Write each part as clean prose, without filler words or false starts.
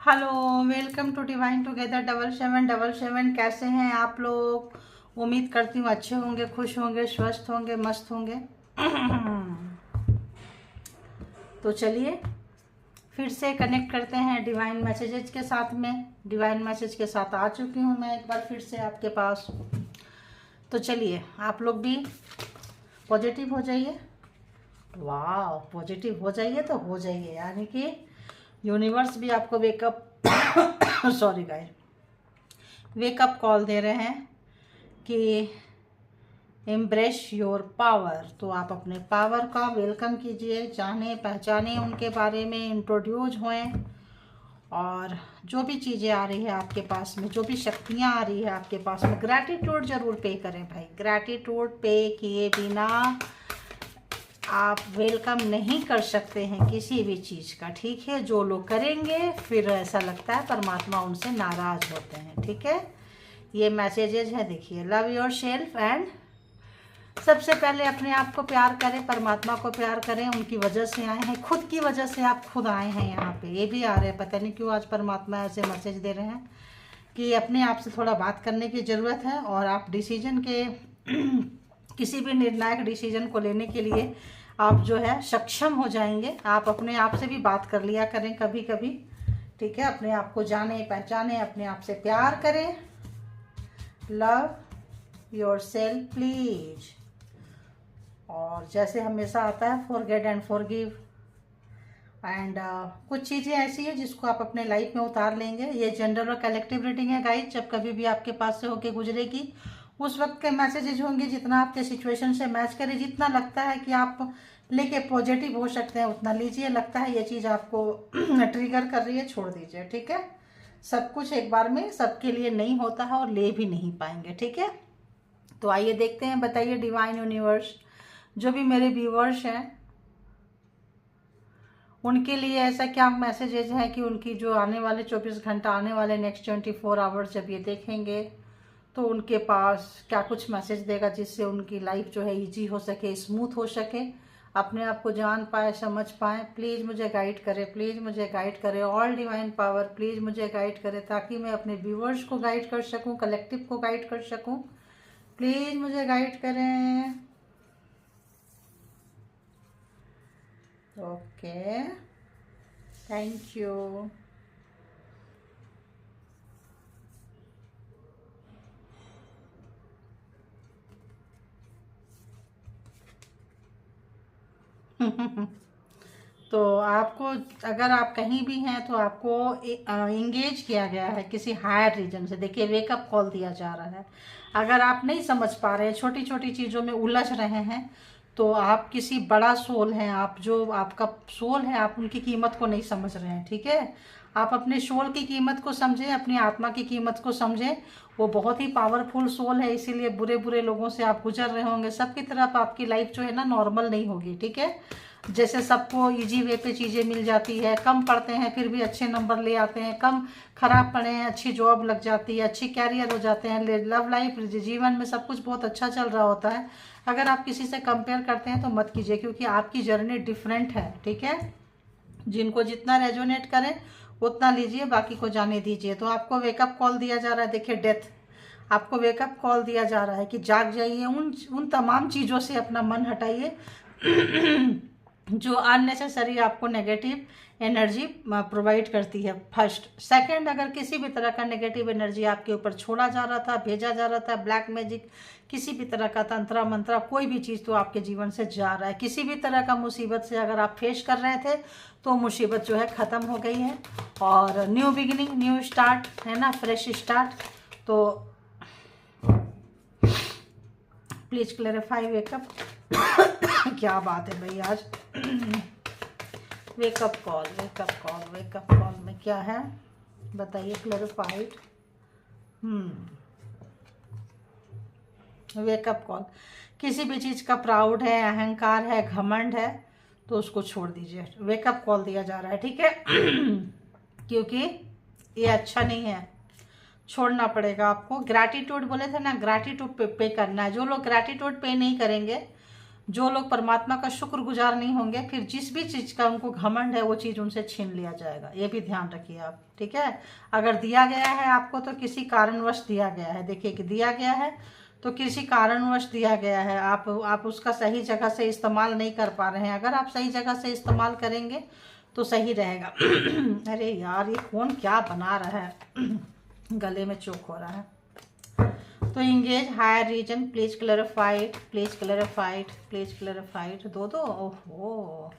Hello, welcome to divine together 7777। कैसे हैं आप लोग? उम्मीद करती हूँ अच्छे होंगे, खुश होंगे, स्वस्थ होंगे, मस्त होंगे। तो चलिए फिर से कनेक्ट करते हैं डिवाइन मैसेजेस के साथ में। डिवाइन मैसेज के साथ आ चुकी हूँ मैं एक बार फिर से आपके पास। तो चलिए आप लोग भी पॉजिटिव हो जाइए। वाह, पॉजिटिव हो जाइए तो हो जाइए, यानी कि यूनिवर्स भी आपको wake up sorry guys, wake up call दे रहे हैं कि एम्ब्रेस योर पावर। तो आप अपने पावर का वेलकम कीजिए, जाने पहचाने उनके बारे में, इंट्रोड्यूस होएं। और जो भी चीज़ें आ रही है आपके पास में, जो भी शक्तियाँ आ रही है आपके पास में, ग्रैटिट्यूड ज़रूर पे करें भाई। ग्रैटिट्यूड पे किए बिना आप वेलकम नहीं कर सकते हैं किसी भी चीज़ का, ठीक है। जो लोग करेंगे फिर ऐसा लगता है परमात्मा उनसे नाराज़ होते हैं, ठीक है। ये मैसेजेज है, देखिए। लव योर सेल्फ एंड सबसे पहले अपने आप को प्यार करें, परमात्मा को प्यार करें। उनकी वजह से आए हैं, खुद की वजह से आप खुद आए हैं यहाँ पे। ये भी आ रहे हैं, पता नहीं क्यों आज परमात्मा ऐसे मैसेज दे रहे हैं कि अपने आप से थोड़ा बात करने की ज़रूरत है। और आप डिसीजन के किसी भी निर्णायक डिसीजन को लेने के लिए आप जो है सक्षम हो जाएंगे। आप अपने आप से भी बात कर लिया करें कभी कभी, ठीक है। अपने आप को जाने पहचाने, अपने आप से प्यार करें। Love your self please. और जैसे हमेशा आता है, फॉरगेट एंड फॉरगिव। एंड कुछ चीज़ें ऐसी है जिसको आप अपने लाइफ में उतार लेंगे। ये जनरल और कलेक्टिव रीडिंग है गाइस। जब कभी भी आपके पास से होके गुजरेगी उस वक्त के मैसेजेज होंगे, जितना आपके सिचुएशन से मैच करे, जितना लगता है कि आप लेके पॉजिटिव हो सकते हैं उतना लीजिए। लगता है ये चीज़ आपको ट्रिगर कर रही है, छोड़ दीजिए, ठीक है। सब कुछ एक बार में सबके लिए नहीं होता है और ले भी नहीं पाएंगे, ठीक है। तो आइए देखते हैं, बताइए डिवाइन यूनिवर्स, जो भी मेरे व्यूवर्स हैं उनके लिए ऐसा क्या मैसेजेज है कि उनकी जो आने वाले 24 घंटा, आने वाले नेक्स्ट 24 आवर्स जब ये देखेंगे तो उनके पास क्या कुछ मैसेज देगा जिससे उनकी लाइफ जो है इजी हो सके, स्मूथ हो सके, अपने आप को जान पाए, समझ पाए। प्लीज़ मुझे गाइड करें, प्लीज़ मुझे गाइड करें। ऑल डिवाइन पावर प्लीज़ मुझे गाइड करें, ताकि मैं अपने व्यूवर्स को गाइड कर सकूं, कलेक्टिव को गाइड कर सकूं। प्लीज़ मुझे गाइड करें। Okay, thank you. तो आपको, अगर आप कहीं भी हैं तो आपको इंगेज किया गया है किसी हायर रीजन से। देखिए, वेकअप कॉल दिया जा रहा है। अगर आप नहीं समझ पा रहे हैं, छोटी छोटी चीज़ों में उलझ रहे हैं, तो आप किसी बड़ा सोल हैं, आप जो आपका सोल है, आप उनकी कीमत को नहीं समझ रहे हैं, ठीक है। आप अपने सोल की कीमत को समझें, अपनी आत्मा की कीमत को समझें। वो बहुत ही पावरफुल सोल है, इसीलिए बुरे बुरे लोगों से आप गुजर रहे होंगे। सबकी तरफ आपकी लाइफ जो है ना नॉर्मल नहीं होगी, ठीक है। जैसे सबको इजी वे पे चीज़ें मिल जाती है, कम पढ़ते हैं फिर भी अच्छे नंबर ले आते हैं, कम खराब पढ़े हैं अच्छी जॉब लग जाती है, अच्छी कैरियर हो जाते हैं, लव लाइफ, जीवन में सब कुछ बहुत अच्छा चल रहा होता है। अगर आप किसी से कंपेयर करते हैं तो मत कीजिए, क्योंकि आपकी जर्नी डिफरेंट है, ठीक है। जिनको जितना रेजोनेट करें उतना लीजिए, बाकी को जाने दीजिए। तो आपको वेकअप कॉल दिया जा रहा है, देखिए डेथ। आपको वेकअप कॉल दिया जा रहा है कि जाग जाइए, उन तमाम चीज़ों से अपना मन हटाइए जो अननेसेसरी आपको नेगेटिव एनर्जी प्रोवाइड करती है। फर्स्ट, सेकंड, अगर किसी भी तरह का नेगेटिव एनर्जी आपके ऊपर छोड़ा जा रहा था, भेजा जा रहा था, ब्लैक मैजिक, किसी भी तरह का तंत्रा मंत्रा, कोई भी चीज़ तो आपके जीवन से जा रहा है। किसी भी तरह का मुसीबत से अगर आप फेस कर रहे थे तो मुसीबत जो है ख़त्म हो गई है। और न्यू बिगिनिंग, न्यू स्टार्ट है ना, फ्रेश स्टार्ट। तो प्लीज़ क्लैरिफाई वेकअप। क्या बात है भाई आज। Wake up call, wake up call, wake up call में क्या है बताइए, क्लैरिफाइड। वेकअप कॉल, किसी भी चीज़ का प्राउड है, अहंकार है, घमंड है, तो उसको छोड़ दीजिए। वेकअप कॉल दिया जा रहा है, ठीक है। क्योंकि ये अच्छा नहीं है, छोड़ना पड़ेगा आपको। ग्रैटिट्यूड बोले थे ना, ग्रैटिट्यूड पे करना है। जो लोग ग्रैटिट्यूड पे नहीं करेंगे जो लोग परमात्मा का शुक्रगुजार नहीं होंगे, फिर जिस भी चीज़ का उनको घमंड है वो चीज़ उनसे छीन लिया जाएगा। ये भी ध्यान रखिए आप, ठीक है। अगर दिया गया है आपको तो किसी कारणवश दिया गया है। देखिए कि दिया गया है तो किसी कारणवश दिया गया है, आप उसका सही जगह से इस्तेमाल नहीं कर पा रहे हैं। अगर आप सही जगह से इस्तेमाल करेंगे तो सही रहेगा। अरे यार, ये कौन क्या बना रहा है, गले में चोक हो रहा है। तो engage higher reason, please clarified, please clarified, please clarified. दो ओहो।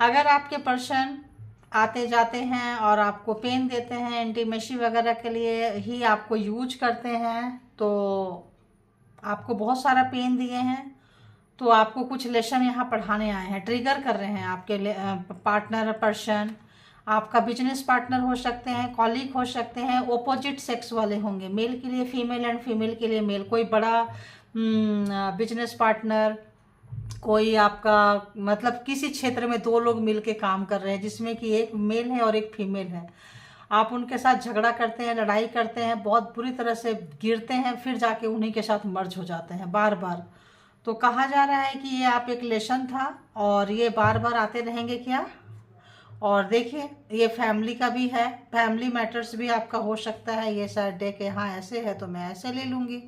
अगर आपके पर्सन आते जाते हैं और आपको पेन देते हैं, इंटीमेसी वगैरह के लिए ही आपको यूज करते हैं, तो आपको बहुत सारा पेन दिए हैं, तो आपको कुछ लेसन यहाँ पढ़ाने आए हैं, ट्रिगर कर रहे हैं आपके पार्टनर पर्सन। आपका बिजनेस पार्टनर हो सकते हैं, कॉलीग हो सकते हैं, ओपोजिट सेक्स वाले होंगे, मेल के लिए फीमेल एंड फीमेल के लिए मेल। कोई बड़ा बिजनेस पार्टनर, कोई आपका मतलब किसी क्षेत्र में दो लोग मिलके काम कर रहे हैं जिसमें कि एक मेल है और एक फीमेल है। आप उनके साथ झगड़ा करते हैं, लड़ाई करते हैं, बहुत बुरी तरह से गिरते हैं, फिर जाके उन्हीं के साथ मर्ज हो जाते हैं बार बार। तो कहा जा रहा है कि ये आप एक लेसन था और ये बार बार आते रहेंगे क्या। और देखिए ये फैमिली का भी है, फैमिली मैटर्स भी आपका हो सकता है ये शायद डे के, हाँ ऐसे है तो मैं ऐसे ले लूँगी।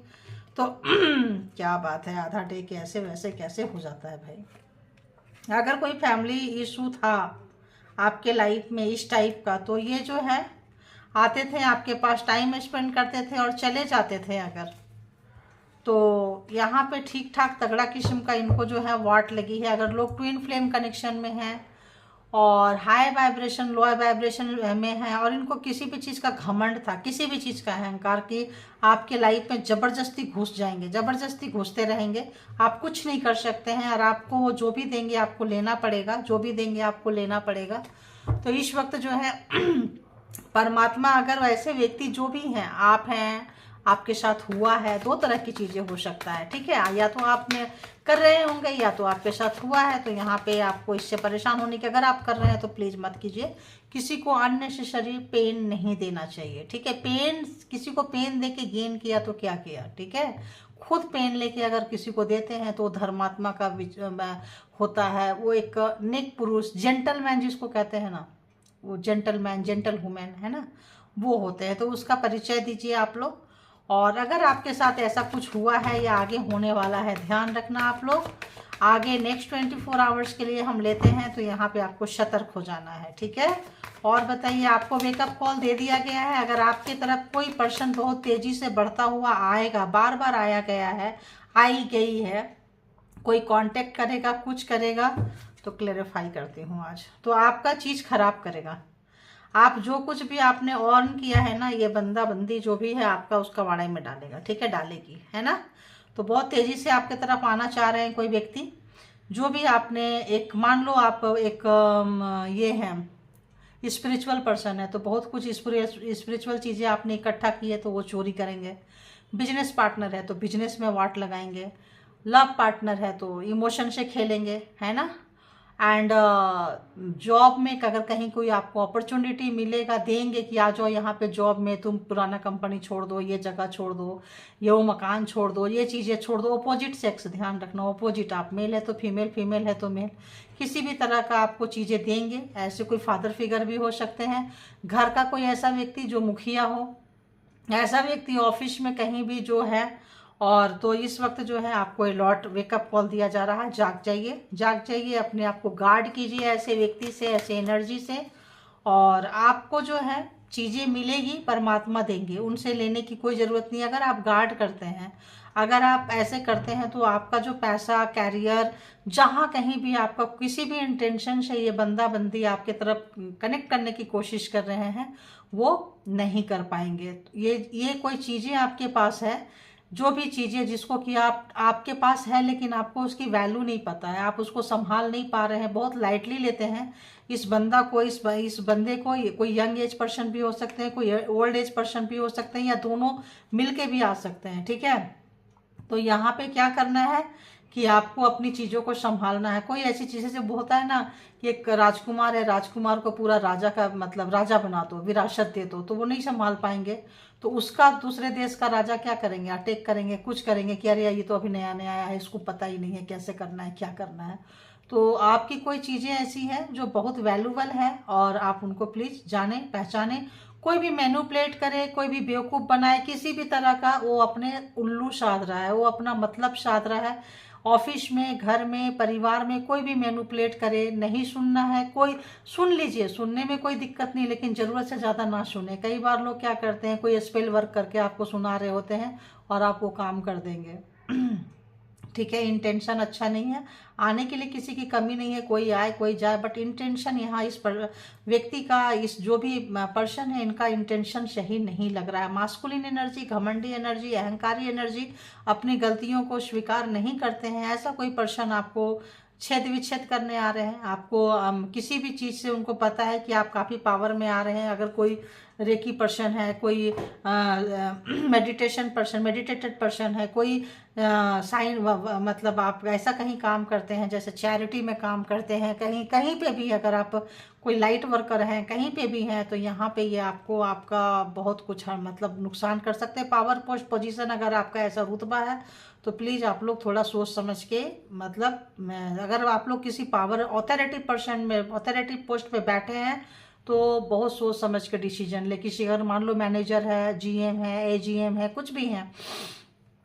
तो क्या बात है, आधा डे के ऐसे वैसे कैसे हो जाता है भाई। अगर कोई फैमिली इशू था आपके लाइफ में इस टाइप का, तो ये जो है आते थे आपके पास, टाइम स्पेंड करते थे और चले जाते थे। अगर तो यहाँ पे ठीक ठाक तगड़ा किस्म का इनको जो है वाट लगी है। अगर लोग ट्विन फ्लेम कनेक्शन में हैं और हाई वाइब्रेशन लोअर वाइब्रेशन में है और इनको किसी भी चीज़ का घमंड था, किसी भी चीज़ का अहंकार कि आपके लाइफ में ज़बरदस्ती घुस जाएंगे, ज़बरदस्ती घुसते रहेंगे, आप कुछ नहीं कर सकते हैं और आपको वो जो भी देंगे आपको लेना पड़ेगा, जो भी देंगे आपको लेना पड़ेगा। तो इस वक्त जो है परमात्मा, अगर वैसे व्यक्ति जो भी हैं, आप हैं, आपके साथ हुआ है, दो तरह की चीज़ें हो सकता है, ठीक है। या तो आपने कर रहे होंगे या तो आपके साथ हुआ है। तो यहाँ पे आपको इससे परेशान होने की, अगर आप कर रहे हैं तो प्लीज़ मत कीजिए। किसी को अननेसेसरी पेन नहीं देना चाहिए, ठीक है। पेन, किसी को पेन दे के गेन किया तो क्या किया, ठीक है। खुद पेन लेके अगर किसी को देते हैं तो धर्मात्मा का होता है, वो एक नेक पुरुष, जेंटलमैन जिसको कहते हैं ना, वो जेंटलमैन, जेंटल वुमेन है ना, वो होते हैं। तो उसका परिचय दीजिए आप लोग। और अगर आपके साथ ऐसा कुछ हुआ है या आगे होने वाला है, ध्यान रखना आप लोग। आगे नेक्स्ट 24 आवर्स के लिए हम लेते हैं, तो यहाँ पे आपको सतर्क हो जाना है, ठीक है। और बताइए, आपको वेकअप कॉल दे दिया गया है। अगर आपकी तरफ कोई पर्सन बहुत तेजी से बढ़ता हुआ आएगा, बार बार आया गया है, आई गई है, कोई कांटेक्ट करेगा, कुछ करेगा, तो क्लैरिफाई करती हूँ आज, तो आपका चीज़ खराब करेगा। आप जो कुछ भी आपने ऑन किया है ना, ये बंदा बंदी जो भी है आपका, उसका वाड़े में डालेगा, ठीक है, डालेगी, है ना। तो बहुत तेजी से आपके तरफ आना चाह रहे हैं कोई व्यक्ति। जो भी आपने एक, मान लो आप एक ये है स्पिरिचुअल पर्सन है, तो बहुत कुछ स्पिरिचुअल चीज़ें आपने इकट्ठा की है, तो वो चोरी करेंगे। बिजनेस पार्टनर है तो बिजनेस में वाट लगाएंगे। लव पार्टनर है तो इमोशन से खेलेंगे, है ना। एंड जॉब में अगर कहीं कोई आपको अपॉर्चुनिटी मिलेगा, देंगे कि आ जाओ यहाँ पे जॉब में, तुम पुराना कंपनी छोड़ दो, ये जगह छोड़ दो, ये वो मकान छोड़ दो, ये चीज़ें छोड़ दो। अपोजिट सेक्स, ध्यान रखना, अपोजिट, आप मेल है तो फीमेल, फीमेल है तो मेल, किसी भी तरह का आपको चीज़ें देंगे। ऐसे कोई फादर फिगर भी हो सकते हैं, घर का कोई ऐसा व्यक्ति जो मुखिया हो, ऐसा व्यक्ति ऑफिस में कहीं भी जो है। और तो इस वक्त जो है आपको अलॉट वेकअप कॉल दिया जा रहा है, जाग जाइए, जाग जाइए, अपने आप को गार्ड कीजिए ऐसे व्यक्ति से, ऐसे एनर्जी से। और आपको जो है चीज़ें मिलेगी, परमात्मा देंगे, उनसे लेने की कोई ज़रूरत नहीं। अगर आप गार्ड करते हैं, अगर आप ऐसे करते हैं, तो आपका जो पैसा, कैरियर, जहाँ कहीं भी आपका किसी भी इंटेंशन से ये बंदा बंदी आपके तरफ कनेक्ट करने की कोशिश कर रहे हैं, वो नहीं कर पाएंगे। ये कोई चीज़ें आपके पास है, जो भी चीज़ें जिसको कि आपके पास है, लेकिन आपको उसकी वैल्यू नहीं पता है, आप उसको संभाल नहीं पा रहे हैं, बहुत लाइटली लेते हैं इस बंदा को, इस बंदे को। कोई यंग एज पर्सन भी हो सकते हैं, कोई ओल्ड एज पर्सन भी हो सकते हैं, या दोनों मिलके भी आ सकते हैं, ठीक है। तो यहाँ पे क्या करना है कि आपको अपनी चीज़ों को संभालना है। कोई ऐसी चीज़ें जब होता है ना कि एक राजकुमार है, राजकुमार को पूरा राजा का मतलब राजा बना दो, विरासत दे दो, तो वो नहीं संभाल पाएंगे। तो उसका दूसरे देश का राजा क्या करेंगे, अटैक करेंगे, कुछ करेंगे कि अरे ये तो अभी नया नया आया है, इसको पता ही नहीं है कैसे करना है, क्या करना है। तो आपकी कोई चीज़ें ऐसी हैं जो बहुत वैल्यूबल है और आप उनको प्लीज़ जाने पहचाने। कोई भी मैनिपुलेट करे, कोई भी बेवकूफ़ बनाए, किसी भी तरह का, वो अपने उल्लू साध रहा है, वो अपना मतलब साध रहा है। ऑफिस में, घर में, परिवार में कोई भी मैनिपुलेट करे, नहीं सुनना है। कोई सुन लीजिए, सुनने में कोई दिक्कत नहीं, लेकिन ज़रूरत से ज़्यादा ना सुने। कई बार लोग क्या करते हैं, कोई स्पेल वर्क करके आपको सुना रहे होते हैं और आप वो काम कर देंगे। ठीक है, इंटेंशन अच्छा नहीं है। आने के लिए किसी की कमी नहीं है, कोई आए कोई जाए, बट इंटेंशन यहाँ इस व्यक्ति का, इस जो भी पर्सन है, इनका इंटेंशन सही नहीं लग रहा है। मास्कुलिन एनर्जी, घमंडी एनर्जी, अहंकारी एनर्जी, अपनी गलतियों को स्वीकार नहीं करते हैं। ऐसा कोई पर्सन आपको छेद विच्छेद करने आ रहे हैं। आपको किसी भी चीज़ से उनको पता है कि आप काफ़ी पावर में आ रहे हैं। अगर कोई रेकी पर्सन है, कोई मेडिटेटेड पर्सन है, कोई साइन मतलब आप ऐसा कहीं काम करते हैं, जैसे चैरिटी में काम करते हैं, कहीं कहीं पे भी अगर आप कोई लाइट वर्कर हैं, कहीं पे भी हैं, तो यहाँ पे ये आपको आपका बहुत कुछ मतलब नुकसान कर सकते हैं। पावर पोस्ट पोजीशन अगर आपका ऐसा रुतबा है तो प्लीज़ आप लोग थोड़ा सोच समझ के, मतलब अगर आप लोग किसी पावर ऑथोरिटी पर्सन में, ऑथोरिटी पोस्ट पे बैठे हैं, तो बहुत सोच समझ के डिसीजन ले। किसी अगर मान लो मैनेजर है, जीएम है, एजीएम है, कुछ भी है,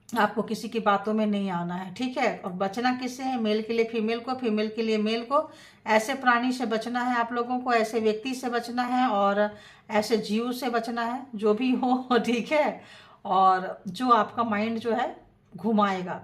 आपको किसी की बातों में नहीं आना है। ठीक है, और बचना किससे है, मेल के लिए फीमेल को, फीमेल के लिए मेल को। ऐसे प्राणी से बचना है आप लोगों को, ऐसे व्यक्ति से बचना है और ऐसे जीव से बचना है, जो भी हो। ठीक है, और जो आपका माइंड जो है घुमाएगा।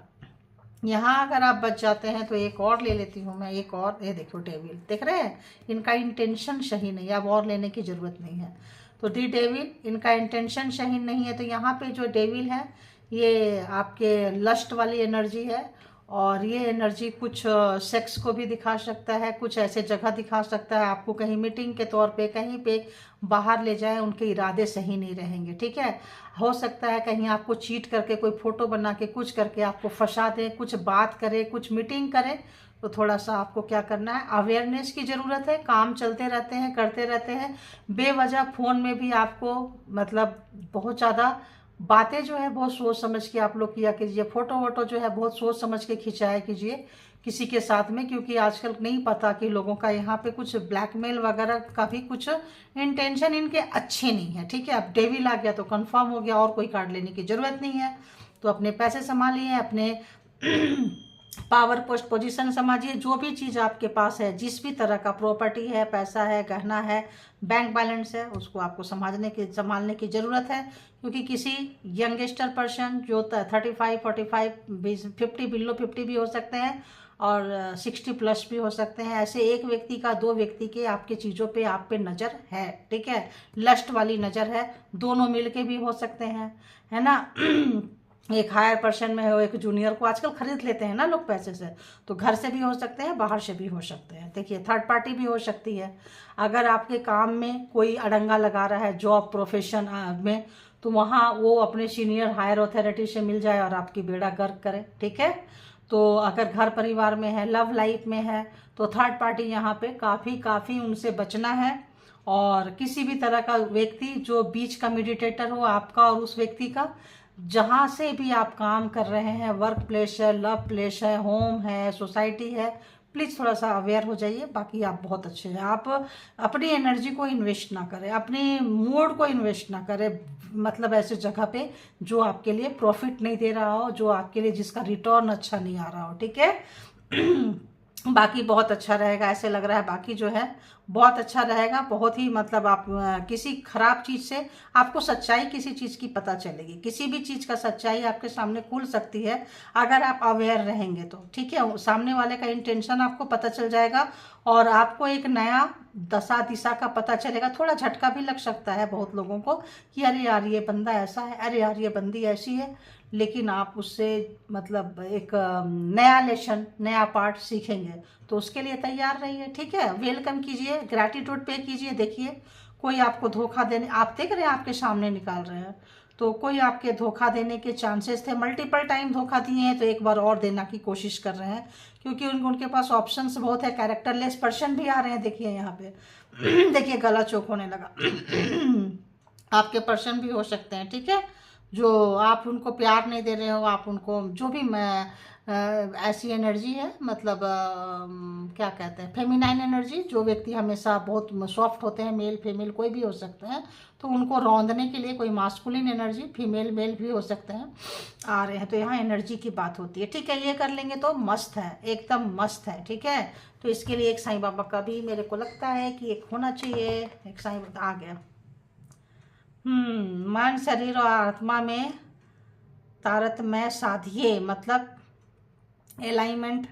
यहाँ अगर आप बच जाते हैं तो एक और ले लेती हूँ मैं, एक और, ये देखो डेविल, देख रहे हैं, इनका इंटेंशन सही नहीं है, अब और लेने की ज़रूरत नहीं है। तो दी डेविल, इनका इंटेंशन सही नहीं है। तो यहाँ पे जो डेविल है, ये आपके लस्ट वाली एनर्जी है, और ये एनर्जी कुछ सेक्स को भी दिखा सकता है, कुछ ऐसे जगह दिखा सकता है, आपको कहीं मीटिंग के तौर पे कहीं पे बाहर ले जाए, उनके इरादे सही नहीं रहेंगे। ठीक है, हो सकता है कहीं आपको चीट करके, कोई फोटो बना के, कुछ करके आपको फंसा दे, कुछ बात करे, कुछ मीटिंग करे। तो थोड़ा सा आपको क्या करना है, अवेयरनेस की ज़रूरत है। काम चलते रहते हैं, करते रहते हैं, बेवजह फ़ोन में भी आपको मतलब बहुत ज़्यादा बातें जो है बहुत सोच समझ के आप लोग किया कीजिए। फ़ोटो वोटो जो है बहुत सोच समझ के खिंचाया कीजिए किसी के साथ में, क्योंकि आजकल नहीं पता कि लोगों का यहाँ पे कुछ ब्लैकमेल वगैरह का भी कुछ इंटेंशन इनके अच्छे नहीं है। ठीक है, अब डेविल आ गया तो कंफर्म हो गया, और कोई कार्ड लेने की ज़रूरत नहीं है। तो अपने पैसे संभालिए, अपने पावर पोस्ट पोजीशन समझिए। जो भी चीज़ आपके पास है, जिस भी तरह का प्रॉपर्टी है, पैसा है, गहना है, बैंक बैलेंस है, उसको आपको संभालने की ज़रूरत है। क्योंकि किसी यंगस्टर पर्सन जो 35, 45, 50, बिलो 50 भी हो सकते हैं, और 60 प्लस भी हो सकते हैं। ऐसे एक व्यक्ति का, दो व्यक्ति के आपके चीज़ों पे, आप पे नज़र है। ठीक है, लस्ट वाली नज़र है, दोनों मिलके भी हो सकते हैं, है ना। एक हायर पर्सन में हो, एक जूनियर को आजकल खरीद लेते हैं ना लोग पैसे से, तो घर से भी हो सकते हैं, बाहर से भी हो सकते हैं। देखिए, थर्ड पार्टी भी हो सकती है। अगर आपके काम में कोई अड़ंगा लगा रहा है, जॉब प्रोफेशन में, तो वहाँ वो अपने सीनियर हायर अथॉरिटी से मिल जाए और आपकी बेड़ा गर्क करे। ठीक है, तो अगर घर परिवार में है, लव लाइफ में है, तो थर्ड पार्टी यहाँ पे काफ़ी उनसे बचना है। और किसी भी तरह का व्यक्ति जो बीच का मेडिटेटर हो, आपका और उस व्यक्ति का, जहाँ से भी आप काम कर रहे हैं, वर्क प्लेस है, लव प्लेस है, होम है, सोसाइटी है, प्लीज़ थोड़ा सा अवेयर हो जाइए। बाकी आप बहुत अच्छे हैं। आप अपनी एनर्जी को इन्वेस्ट ना करें, अपनी मूड को इन्वेस्ट ना करें, मतलब ऐसे जगह पे जो आपके लिए प्रॉफिट नहीं दे रहा हो, जो आपके लिए जिसका रिटर्न अच्छा नहीं आ रहा हो। ठीक है, बाकी बहुत अच्छा रहेगा, ऐसे लग रहा है। बाकी जो है बहुत अच्छा रहेगा, बहुत ही मतलब आप किसी खराब चीज़ से आपको सच्चाई किसी चीज़ की पता चलेगी। किसी भी चीज़ का सच्चाई आपके सामने खुल सकती है अगर आप अवेयर रहेंगे तो। ठीक है, सामने वाले का इंटेंशन आपको पता चल जाएगा और आपको एक नया दशा दिशा का पता चलेगा। थोड़ा झटका भी लग सकता है बहुत लोगों को कि अरे यार ये बंदा ऐसा है, अरे यार ये बंदी ऐसी है, लेकिन आप उससे मतलब एक नया लेसन, नया पार्ट सीखेंगे, तो उसके लिए तैयार रहिए। ठीक है, वेलकम कीजिए, ग्रैटिट्यूड पे कीजिए। देखिए, कोई आपको धोखा देने, आप देख रहे हैं आपके सामने निकाल रहे हैं, तो कोई आपके धोखा देने के चांसेस थे, मल्टीपल टाइम धोखा दिए हैं, तो एक बार और देना की कोशिश कर रहे हैं, क्योंकि उनके पास ऑप्शंस बहुत है। कैरेक्टरलेस पर्सन भी आ रहे हैं, देखिए यहाँ पे देखिए गला चोक होने लगा आपके पर्सन भी हो सकते हैं, ठीक है, जो आप उनको प्यार नहीं दे रहे हो, आप उनको जो भी ऐसी एनर्जी है, मतलब क्या कहते हैं, फेमिनाइन एनर्जी, जो व्यक्ति हमेशा बहुत सॉफ्ट होते हैं, मेल फीमेल कोई भी हो सकते हैं, तो उनको रौंदने के लिए कोई मास्कुलिन एनर्जी, फीमेल मेल भी हो सकते हैं, आ रहे हैं। तो यहाँ एनर्जी की बात होती है, ठीक है, ये कर लेंगे तो मस्त है, एकदम मस्त है, ठीक है। तो इसके लिए एक साईं बाबा का भी मेरे को लगता है कि एक होना चाहिए, एक साईं बाबा आ गया। मन शरीर और आत्मा में तारतम्य साधिए, मतलब अलाइनमेंट,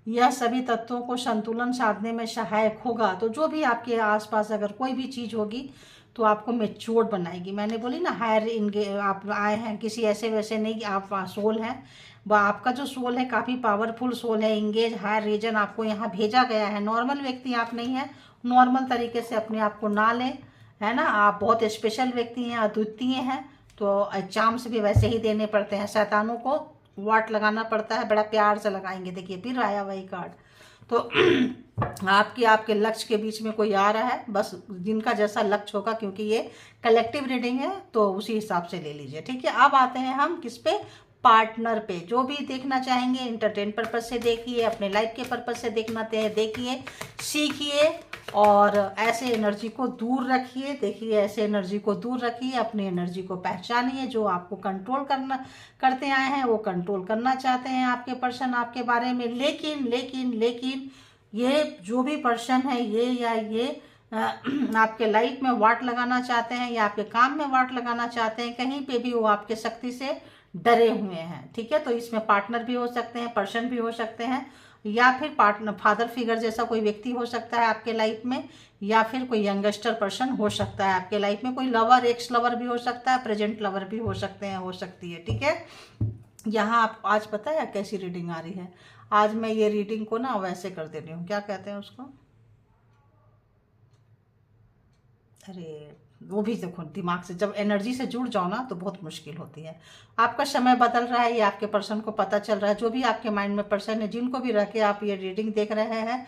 यह सभी तत्वों को संतुलन साधने में सहायक होगा। तो जो भी आपके आसपास अगर कोई भी चीज़ होगी तो आपको मेच्योर बनाएगी। मैंने बोली ना, हायर इनके आप आए हैं, किसी ऐसे वैसे नहीं, आप सोल हैं, वह आपका जो सोल है काफ़ी पावरफुल सोल है, इंगेज हायर रीजन आपको यहाँ भेजा गया है। नॉर्मल व्यक्ति आप नहीं है, नॉर्मल तरीके से अपने आप को ना लें, है ना, आप बहुत स्पेशल व्यक्ति हैं, अद्वितीय हैं। तो एग्जाम्स भी वैसे ही देने पड़ते हैं, शैतानों को वाट लगाना पड़ता है, बड़ा प्यार से लगाएंगे। देखिए फिर आया वही कार्ड। तो आपके लक्ष्य के बीच में कोई आ रहा है, बस जिनका जैसा लक्ष्य होगा, क्योंकि ये कलेक्टिव रीडिंग है तो उसी हिसाब से ले लीजिए, ठीक है। अब आते हैं हम किस पे, पार्टनर पे। जो भी देखना चाहेंगे एंटरटेन पर्पज से देखिए, अपने लाइफ के पर्पज से देखना देखिए, सीखिए और ऐसे एनर्जी को दूर रखिए। देखिए ऐसे एनर्जी को दूर रखिए, अपनी एनर्जी को पहचानिए। जो आपको कंट्रोल करते आए हैं वो कंट्रोल करना चाहते हैं आपके पर्सन आपके बारे में, लेकिन ये जो भी पर्सन है ये आपके लाइफ में वाट लगाना चाहते हैं या आपके काम में वाट लगाना चाहते हैं, कहीं पे भी वो आपके शक्ति से डरे हुए हैं, ठीक है। तो इसमें पार्टनर भी हो सकते हैं, पर्सन भी हो सकते हैं, या फिर पार्टनर फादर फिगर जैसा कोई व्यक्ति हो सकता है आपके लाइफ में, या फिर कोई यंगस्टर पर्सन हो सकता है आपके लाइफ में, कोई लवर, एक्स लवर भी हो सकता है, प्रेजेंट लवर भी हो सकते हैं, हो सकती है, ठीक है। यहाँ आप आज पता है कैसी रीडिंग आ रही है, आज मैं ये रीडिंग को ना वैसे कर दे रही हूँ, क्या कहते हैं उसको, अरे वो भी देखो दिमाग से, जब एनर्जी से जुड़ जाओ ना तो बहुत मुश्किल होती है। आपका समय बदल रहा है, ये आपके पर्सन को पता चल रहा है। जो भी आपके माइंड में पर्सन है, जिनको भी रख के आप ये रीडिंग देख रहे हैं,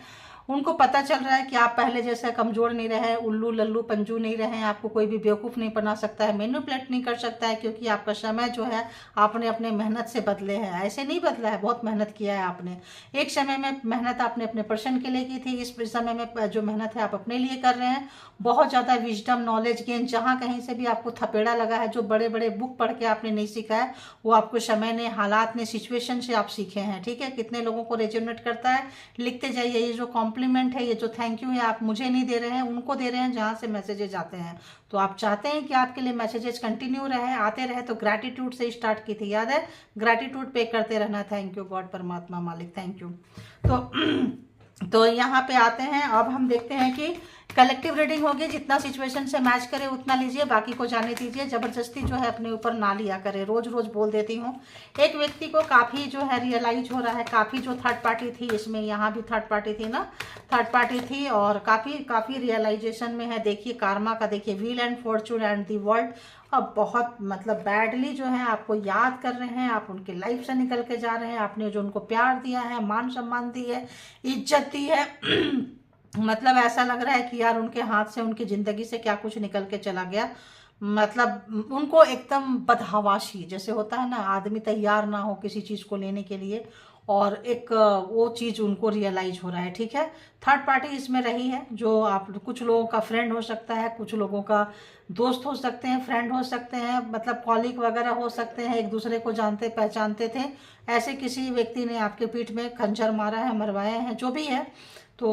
उनको पता चल रहा है कि आप पहले जैसे कमज़ोर नहीं रहे, उल्लू लल्लू पंजू नहीं रहे, आपको कोई भी बेवकूफ़ नहीं बना सकता है, मैनिपुलेट नहीं कर सकता है, क्योंकि आपका समय जो है आपने अपने मेहनत से बदले हैं। ऐसे नहीं बदला है, बहुत मेहनत किया है आपने। एक समय में मेहनत आपने अपने पर्सन के लिए की थी, इस समय में जो मेहनत है आप अपने लिए कर रहे हैं। बहुत ज़्यादा विजडम, नॉलेज गेन, जहाँ कहीं से भी आपको थपेड़ा लगा है, जो बड़े बड़े बुक पढ़ के आपने नहीं सीखा है, वो आपको समय ने, हालात ने, सिचुएशन से आप सीखे हैं, ठीक है। कितने लोगों को रेजोनेट करता है, लिखते जाइए। ये जो कॉम्प्लीमेंट है, ये जो थैंक यू है, आप मुझे नहीं दे रहे हैं, उनको दे रहे हैं जहाँ से मैसेजेज आते हैं। तो आप चाहते हैं कि आपके लिए मैसेजेस कंटिन्यू रहे, आते रहे, तो ग्रैटिट्यूड से स्टार्ट की थी, याद है, ग्रैटिट्यूड पे करते रहना। थैंक यू गॉड, परमात्मा, मालिक, थैंक यू। तो यहाँ पे आते हैं, अब हम देखते हैं कि कलेक्टिव रीडिंग होगी, जितना सिचुएशन से मैच करे उतना लीजिए, बाकी को जाने दीजिए। जबरदस्ती जो है अपने ऊपर ना लिया करे। रोज रोज बोल देती हूँ, एक व्यक्ति को काफ़ी जो है रियलाइज हो रहा है, काफ़ी जो थर्ड पार्टी थी, इसमें यहाँ भी थर्ड पार्टी थी ना, थर्ड पार्टी थी, और काफ़ी रियलाइजेशन में है। देखिए कार्मा का, देखिए wheel and Fortune and the world, अब बहुत मतलब बैडली जो है आपको याद कर रहे हैं, आप उनके लाइफ से निकल के जा रहे हैं। आपने जो उनको प्यार दिया है, मान सम्मान दी है, इज्जत दी है मतलब ऐसा लग रहा है कि यार उनके हाथ से, उनकी ज़िंदगी से क्या कुछ निकल के चला गया। मतलब उनको एकदम बदहवाशी जैसे होता है ना, आदमी तैयार ना हो किसी चीज़ को लेने के लिए, और एक वो चीज़ उनको रियलाइज हो रहा है, ठीक है। थर्ड पार्टी इसमें रही है, जो आप कुछ लोगों का फ्रेंड हो सकता है, कुछ लोगों का दोस्त हो सकते हैं, फ्रेंड हो सकते हैं, मतलब कॉलीग वगैरह हो सकते हैं, एक दूसरे को जानते पहचानते थे। ऐसे किसी व्यक्ति ने आपके पीठ में खंजर मारा है, मरवाए हैं, जो भी है। तो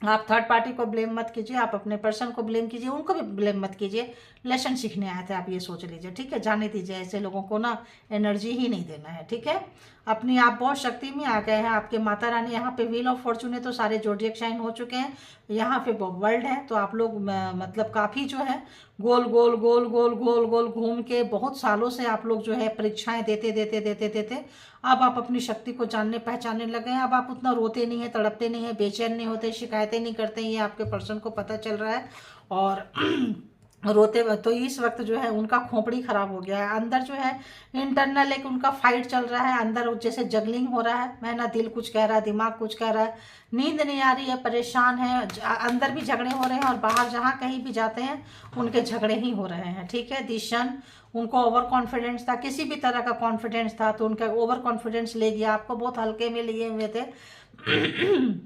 आप थर्ड पार्टी को ब्लेम मत कीजिए, आप अपने पर्सन को ब्लेम कीजिए, उनको भी ब्लेम मत कीजिए। लेसन सीखने आए थे आप, ये सोच लीजिए, ठीक है। जाने दीजिए, ऐसे लोगों को ना एनर्जी ही नहीं देना है, ठीक है। अपनी आप बहुत शक्ति में आ गए हैं, आपके माता रानी। यहाँ पे व्हील ऑफ फॉर्चून है तो सारे जोडियक साइन हो चुके हैं, यहाँ पे वर्ल्ड है, तो आप लोग मतलब काफ़ी जो है गोल गोल गोल गोल गोल गोल घूम के बहुत सालों से आप लोग जो है परीक्षाएं देते अब आप अपनी शक्ति को जानने पहचानने लगे हैं। अब आप उतना रोते नहीं है, तड़पते नहीं है, बेचैन नहीं होते, शिकायतें नहीं करते हैं, ये आपके पर्सन को पता चल रहा है। और रोते तो इस वक्त जो है उनका खोपड़ी खराब हो गया है, अंदर जो है इंटरनल एक उनका फाइट चल रहा है, अंदर जैसे जगलिंग हो रहा है, मैं ना दिल कुछ कह रहा है, दिमाग कुछ कह रहा है, नींद नहीं आ रही है, परेशान है, अंदर भी झगड़े हो रहे हैं और बाहर जहाँ कहीं भी जाते हैं उनके झगड़े ही हो रहे हैं। ठीक है, दिशन उनको ओवर कॉन्फिडेंस था, किसी भी तरह का कॉन्फिडेंस था तो उनका ओवर कॉन्फिडेंस ले गया, आपको बहुत हल्के में लिए हुए थे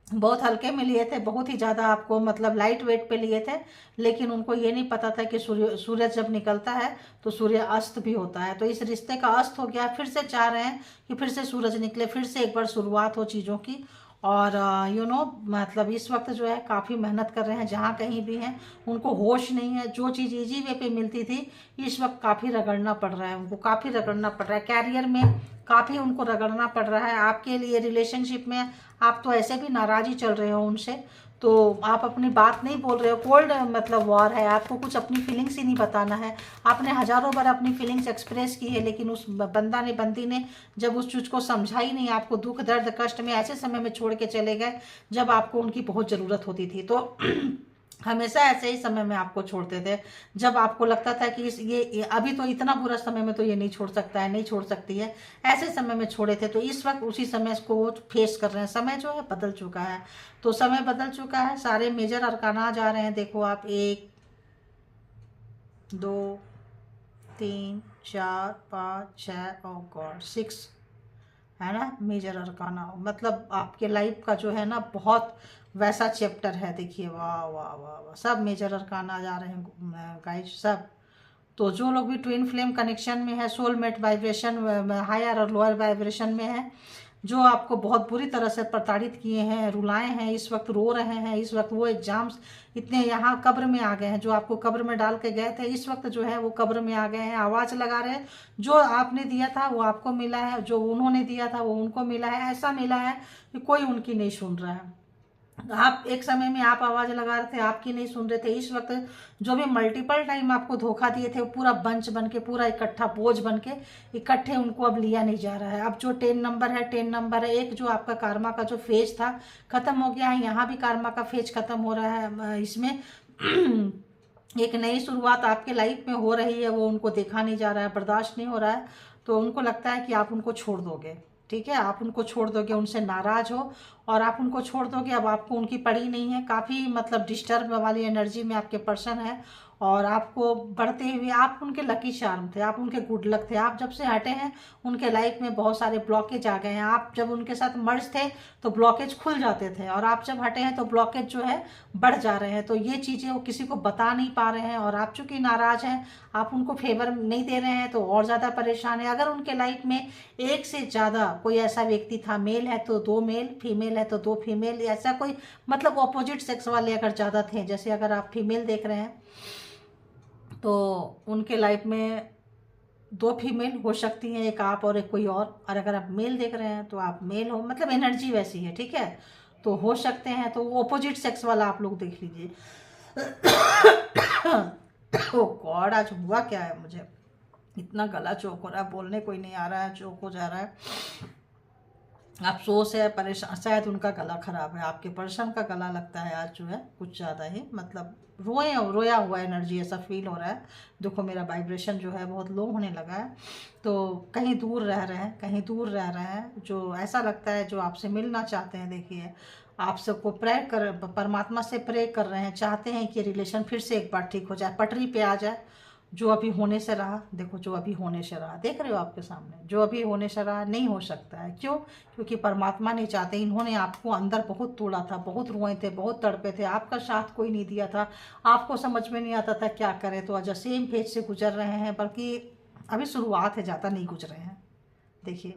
बहुत हल्के में लिए थे, बहुत ही ज़्यादा आपको मतलब लाइट वेट पे लिए थे, लेकिन उनको ये नहीं पता था कि सूरज जब निकलता है तो सूर्य अस्त भी होता है। तो इस रिश्ते का अस्त हो गया, फिर से चाह रहे हैं कि फिर से सूरज निकले, फिर से एक बार शुरुआत हो चीज़ों की। और मतलब इस वक्त जो है काफ़ी मेहनत कर रहे हैं, जहाँ कहीं भी हैं उनको होश नहीं है, जो चीज़ इजी वे पे मिलती थी इस वक्त काफ़ी रगड़ना पड़ रहा है उनको, काफ़ी रगड़ना पड़ रहा है, कैरियर में काफ़ी उनको रगड़ना पड़ रहा है। आपके लिए रिलेशनशिप में आप तो ऐसे भी नाराज़ ही चल रहे हो उनसे, तो आप अपनी बात नहीं बोल रहे हो, कोल्ड मतलब वॉर है, आपको कुछ अपनी फीलिंग्स ही नहीं बताना है। आपने हज़ारों बार अपनी फीलिंग्स एक्सप्रेस की है, लेकिन उस बंदा ने बंदी ने जब उस चीज़ को समझा ही नहीं, आपको दुख दर्द कष्ट में ऐसे समय में छोड़ के चले गए जब आपको उनकी बहुत ज़रूरत होती थी। तो हमेशा ऐसे ही समय में आपको छोड़ते थे जब आपको लगता था कि ये अभी तो इतना बुरा समय में तो ये नहीं छोड़ सकता है, नहीं छोड़ सकती है, ऐसे समय में छोड़े थे। तो इस वक्त उसी समय को फेस कर रहे हैं, समय जो है बदल चुका है, तो समय बदल चुका है, सारे मेजर अरकाना जा रहे हैं। देखो आप 1 2 3 4 5 6 और गॉड 6 है ना, मेजर अरकाना, मतलब आपके लाइफ का जो है ना बहुत वैसा चैप्टर है। देखिए वाह वाह वाह वाह, सब मेजर अरकाना जा रहे हैं गाइस सब। तो जो लोग भी ट्विन फ्लेम कनेक्शन में है, सोलमेट वाइब्रेशन हायर और लोअर वाइब्रेशन में है, जो आपको बहुत बुरी तरह से प्रताड़ित किए हैं, रुलाए हैं, इस वक्त रो रहे हैं, इस वक्त वो एग्जाम्स इतने यहाँ कब्र में आ गए हैं, जो आपको कब्र में डाल के गए थे इस वक्त जो है वो कब्र में आ गए हैं, आवाज़ लगा रहे हैं, जो आपने दिया था वो आपको मिला है, जो उन्होंने दिया था वो उनको मिला है, ऐसा मिला है कि कोई उनकी नहीं सुन रहा है। आप एक समय में आप आवाज़ लगा रहे थे, आपकी नहीं सुन रहे थे, इस वक्त जो भी मल्टीपल टाइम आपको धोखा दिए थे वो पूरा बंच बन के, पूरा इकट्ठा बोझ बन के इकट्ठे उनको अब लिया नहीं जा रहा है। अब जो 10 नंबर है, 10 नंबर है, एक जो आपका कार्मा का जो फेज था खत्म हो गया है, यहाँ भी कार्मा का फेज खत्म हो रहा है, इसमें एक नई शुरुआत आपके लाइफ में हो रही है, वो उनको देखा नहीं जा रहा है, बर्दाश्त नहीं हो रहा है, तो उनको लगता है कि आप उनको छोड़ दोगे। ठीक है, आप उनको छोड़ दोगे, उनसे नाराज हो और आप उनको छोड़ दोगे, अब आपको उनकी पड़ी नहीं है, काफ़ी मतलब डिस्टर्ब वाली एनर्जी में आपके पर्सन है, और आपको बढ़ते हुए आप उनके लकी चार्म थे, आप उनके गुड लक थे। आप जब से हटे हैं उनके लाइफ में बहुत सारे ब्लॉकेज आ गए हैं, आप जब उनके साथ मर्ज थे तो ब्लॉकेज खुल जाते थे, और आप जब हटे हैं तो ब्लॉकेज जो है बढ़ जा रहे हैं। तो ये चीज़ें वो किसी को बता नहीं पा रहे हैं, और आप चूंकि नाराज़ हैं, आप उनको फेवर नहीं दे रहे हैं तो और ज़्यादा परेशान है। अगर उनके लाइफ में एक से ज़्यादा कोई ऐसा व्यक्ति था, मेल है तो 2 मेल, फीमेल है तो 2 फीमेल, ऐसा कोई मतलब ऑपोजिट सेक्स वाले अगर ज़्यादा थे, जैसे अगर आप फीमेल देख रहे हैं तो उनके लाइफ में 2 फीमेल हो सकती हैं, एक आप और एक कोई और अगर आप मेल देख रहे हैं तो आप मेल हो, मतलब एनर्जी वैसी है। ठीक है, तो हो सकते हैं, तो ऑपोजिट सेक्स वाला आप लोग देख लीजिए। ओ गॉड, आज हुआ क्या है, मुझे इतना गला चौक हो रहा है, बोलने कोई नहीं आ रहा है, चौक हो जा रहा है, अफसोस है, परेशान, शायद उनका गला खराब है, आपके पर्सन का गला लगता है आज जो है कुछ ज़्यादा ही मतलब रोया हुआ एनर्जी ऐसा फील हो रहा है। देखो मेरा वाइब्रेशन जो है बहुत लो होने लगा है, तो कहीं दूर रह रहे हैं, कहीं दूर रह रहे हैं, जो ऐसा लगता है जो आपसे मिलना चाहते हैं। देखिए आप सबको प्रे कर, परमात्मा से प्रे कर रहे हैं, चाहते हैं कि रिलेशन फिर से एक बार ठीक हो जाए, पटरी पे आ जाए। जो अभी होने से रहा, देखो जो अभी होने से रहा, देख रहे हो आपके सामने, जो अभी होने से रहा नहीं हो सकता है। क्यों? क्योंकि परमात्मा नहीं चाहते, इन्होंने आपको अंदर बहुत तोड़ा था, बहुत रोए थे, बहुत तड़पे थे, आपका साथ कोई नहीं दिया था, आपको समझ में नहीं आता था क्या करें, तो आज सेम फेज से गुजर रहे हैं, बल्कि अभी शुरुआत है, ज़्यादा नहीं गुजरे हैं। देखिए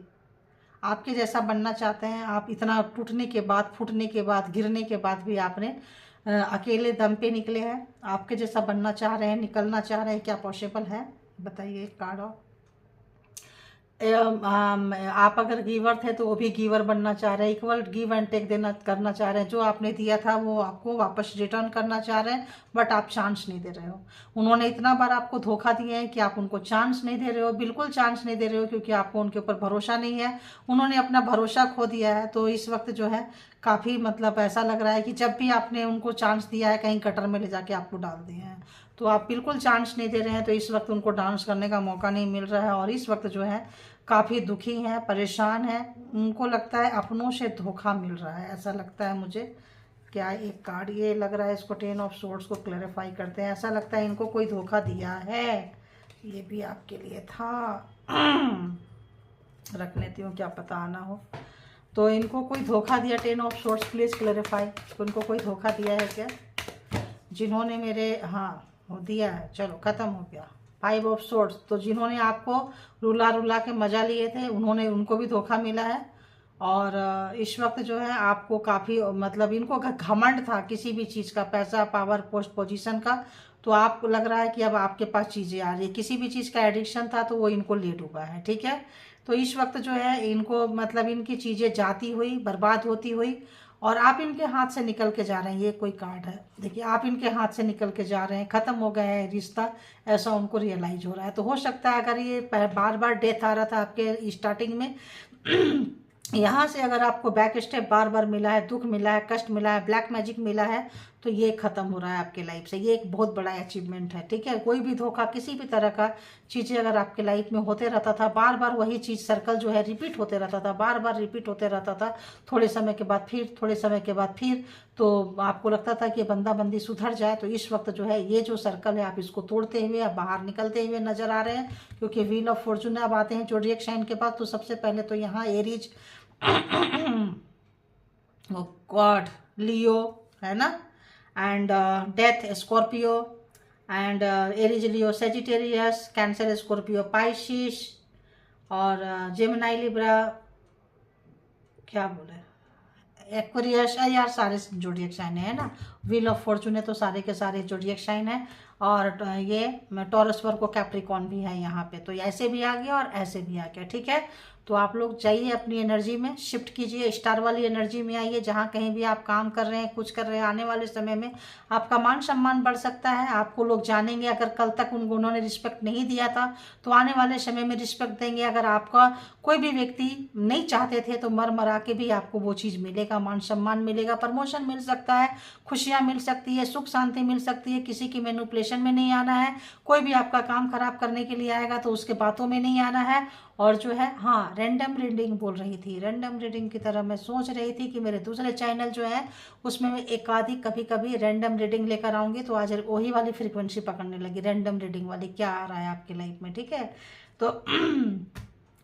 आपके जैसा बनना चाहते हैं आप, इतना टूटने के बाद, फूटने के बाद, गिरने के बाद भी आपने अकेले दम पे निकले हैं, आपके जैसा बनना चाह रहे हैं, निकलना चाह रहे हैं, क्या पॉसिबल है बताइए। कार्ड और आप अगर गिवर थे तो वो भी गिवर बनना चाह रहे हैं, इक्वल गिव एंड टेक देना करना चाह रहे हैं, जो आपने दिया था वो आपको वापस रिटर्न करना चाह रहे हैं, बट आप चांस नहीं दे रहे हो। उन्होंने इतना बार आपको धोखा दिया है कि आप उनको चांस नहीं दे रहे हो, बिल्कुल चांस नहीं दे रहे हो, क्योंकि आपको उनके ऊपर भरोसा नहीं है, उन्होंने अपना भरोसा खो दिया है। तो इस वक्त जो है काफ़ी मतलब ऐसा लग रहा है कि जब भी आपने उनको चांस दिया है कहीं कटर में ले जाके आपको डाल दिए हैं, तो आप बिल्कुल चांस नहीं दे रहे हैं। तो इस वक्त उनको डांस करने का मौका नहीं मिल रहा है और इस वक्त जो है काफ़ी दुखी हैं, परेशान हैं। उनको लगता है अपनों से धोखा मिल रहा है, ऐसा लगता है मुझे। क्या एक कार्ड ये लग रहा है, इसको 10 ऑफ सोर्ड्स को क्लैरिफाई करते हैं। ऐसा लगता है इनको कोई धोखा दिया है, ये भी आपके लिए था। रख लेती हूँ, क्या पता आना हो। तो इनको कोई धोखा दिया, 10 ऑफ सोर्ड्स प्लीज़ क्लैरिफाई। तो इनको कोई धोखा दिया है क्या, जिन्होंने मेरे, हाँ वो दिया है, चलो ख़त्म हो गया। 5 ऑफ सोर्ड्स, तो जिन्होंने आपको रुला रुला के मज़ा लिए थे उनको भी धोखा मिला है। और इस वक्त जो है आपको काफ़ी मतलब इनको घमंड था किसी भी चीज़ का, पैसा, पावर, पोस्ट, पोजीशन का। तो आपको लग रहा है कि अब आपके पास चीज़ें आ रही है, किसी भी चीज़ का एडिक्शन था तो वो इनको ले डूबा है, ठीक है। तो इस वक्त जो है इनको मतलब इनकी चीज़ें जाती हुई, बर्बाद होती हुई, और आप इनके हाथ से निकल के जा रहे हैं। ये कोई कार्ड है, देखिए आप इनके हाथ से निकल के जा रहे हैं, ख़त्म हो गया है रिश्ता, ऐसा उनको रियलाइज हो रहा है। तो हो सकता है अगर ये बार बार डेथ आ रहा था आपके स्टार्टिंग में यहाँ से अगर आपको बैक स्टेप बार बार मिला है, दुख मिला है, कष्ट मिला है, ब्लैक मैजिक मिला है, तो ये ख़त्म हो रहा है आपके लाइफ से। ये एक बहुत बड़ा अचीवमेंट है, ठीक है। कोई भी धोखा, किसी भी तरह का चीज़ें अगर आपके लाइफ में होते रहता था, बार बार वही चीज़ सर्कल जो है रिपीट होते रहता था, बार बार रिपीट होते रहता था, थोड़े समय के बाद फिर, थोड़े समय के बाद फिर, तो आपको लगता था कि बंदा बंदी सुधर जाए। तो इस वक्त जो है ये जो सर्कल है आप इसको तोड़ते हुए, आप बाहर निकलते हुए नजर आ रहे हैं, क्योंकि व्हील ऑफ फॉर्चून अब आते हैं ज़ोडिएक साइन के पास। तो सबसे पहले तो यहाँ एरीज, गॉड, लियो है ना, and death Scorpio, and Aries, Leo, Sagittarius, cancer, Scorpio, Pisces, और जेमिनी, लिब्रा, क्या बोले, एक्वेरियस। यार सारे जोडिएक साइन है ना, व्हील ऑफ फॉर्चून है तो सारे के सारे जोडिएक साइन है। और ये टॉरस, वर्गो, कैप्रिकॉर्न भी है यहाँ पे। तो ऐसे भी आ गया और ऐसे भी आ गया, ठीक है। तो आप लोग जाइए अपनी एनर्जी में शिफ्ट कीजिए, स्टार वाली एनर्जी में आइए। जहाँ कहीं भी आप काम कर रहे हैं, कुछ कर रहे हैं, आने वाले समय में आपका मान सम्मान बढ़ सकता है, आपको लोग जानेंगे। अगर कल तक उन्होंने रिस्पेक्ट नहीं दिया था तो आने वाले समय में रिस्पेक्ट देंगे। अगर आपका कोई भी व्यक्ति नहीं चाहते थे तो मर मरा के भी आपको वो चीज़ मिलेगा, मान सम्मान मिलेगा, प्रमोशन मिल सकता है, खुशियाँ मिल सकती है, सुख शांति मिल सकती है। किसी की मैनिपुलेशन में नहीं आना है। कोई भी आपका काम खराब करने के लिए आएगा तो उसके बातों में नहीं आना है। और जो है, हाँ, रैंडम रीडिंग बोल रही थी, रैंडम रीडिंग की तरह मैं सोच रही थी कि मेरे दूसरे चैनल जो है उसमें मैं एक आधी कभी कभी रैंडम रीडिंग लेकर आऊँगी। तो आज वही वाली फ्रीक्वेंसी पकड़ने लगी, रैंडम रीडिंग वाली, क्या आ रहा है आपकी लाइफ में, ठीक है।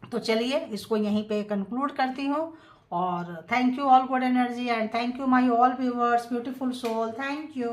तो चलिए इसको यहीं पे कंक्लूड करती हूँ। और thank you all good energy, and thank you my all viewers, beautiful soul, thank you.